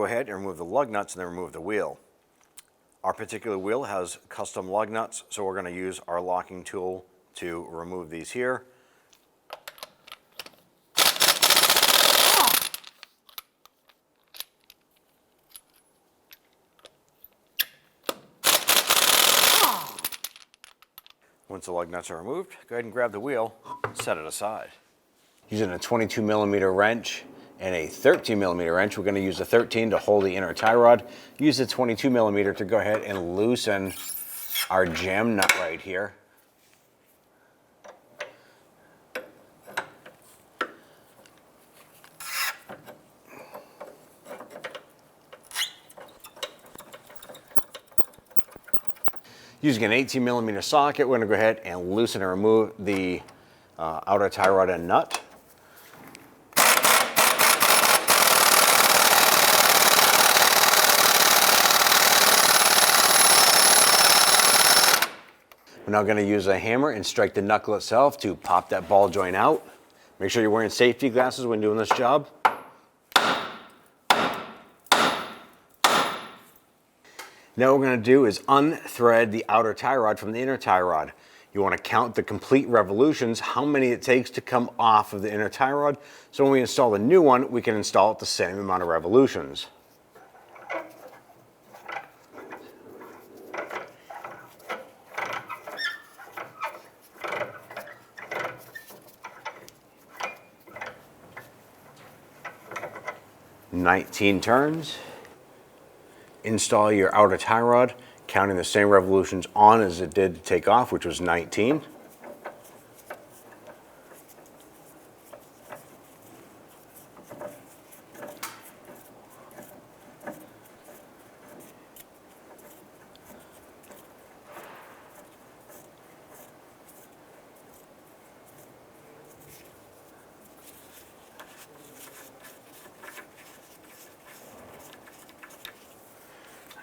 ahead and remove the lug nuts and then remove the wheel. Our particular wheel has custom lug nuts, so we're going to use our locking tool to remove these here. Once the lug nuts are removed, go ahead and grab the wheel, set it aside. Using a 22mm wrench and a 13mm wrench, we're going to use the 13 to hold the inner tie rod. Use the 22mm to go ahead and loosen our jam nut right here. Using an 18mm socket, we're going to go ahead and loosen and remove the outer tie rod and nut. We're now going to use a hammer and strike the knuckle itself to pop that ball joint out. Make sure you're wearing safety glasses when doing this job. Now what we're going to do is unthread the outer tie rod from the inner tie rod. You want to count the complete revolutions, how many it takes to come off of the inner tie rod, so when we install the new one, we can install it the same amount of revolutions. "19 turns. Install your outer tie rod, counting the same revolutions on as it did to take off, which was 19.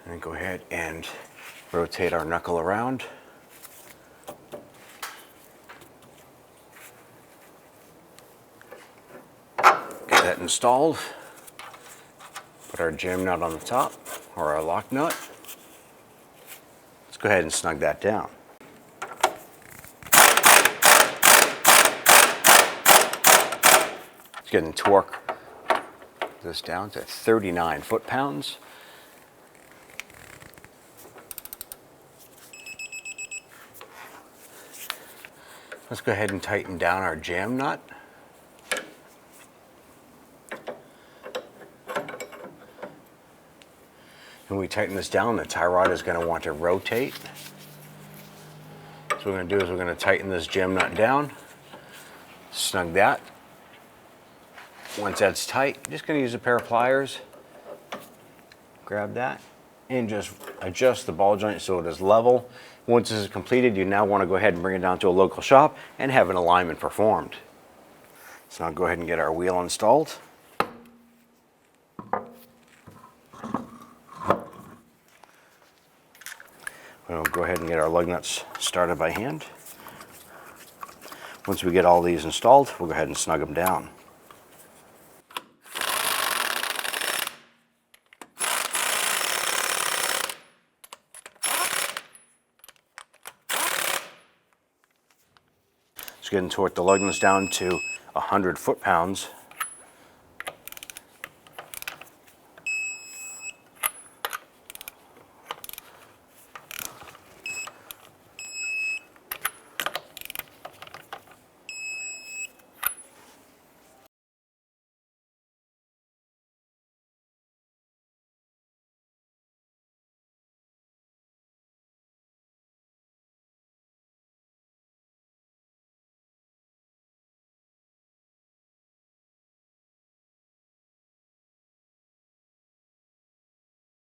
And go ahead and rotate our knuckle around. Get that installed. Put our jam nut on the top, or our lock nut. Let's go ahead and snug that down. Let's get and torque this down to 39 foot-pounds. Let's go ahead and tighten down our jam nut. When we tighten this down, the tie rod is going to want to rotate. So what we're going to do is we're going to tighten this jam nut down, snug that. Once that's tight, I'm just going to use a pair of pliers, grab that, and just adjust the ball joint so it is level. Once this is completed, you now want to go ahead and bring it down to a local shop and have an alignment performed. So now go ahead and get our wheel installed. We'll go ahead and get our lug nuts started by hand. Once we get all these installed, we'll go ahead and snug them down. Just go ahead and torque the lug nuts down to 100 foot-pounds.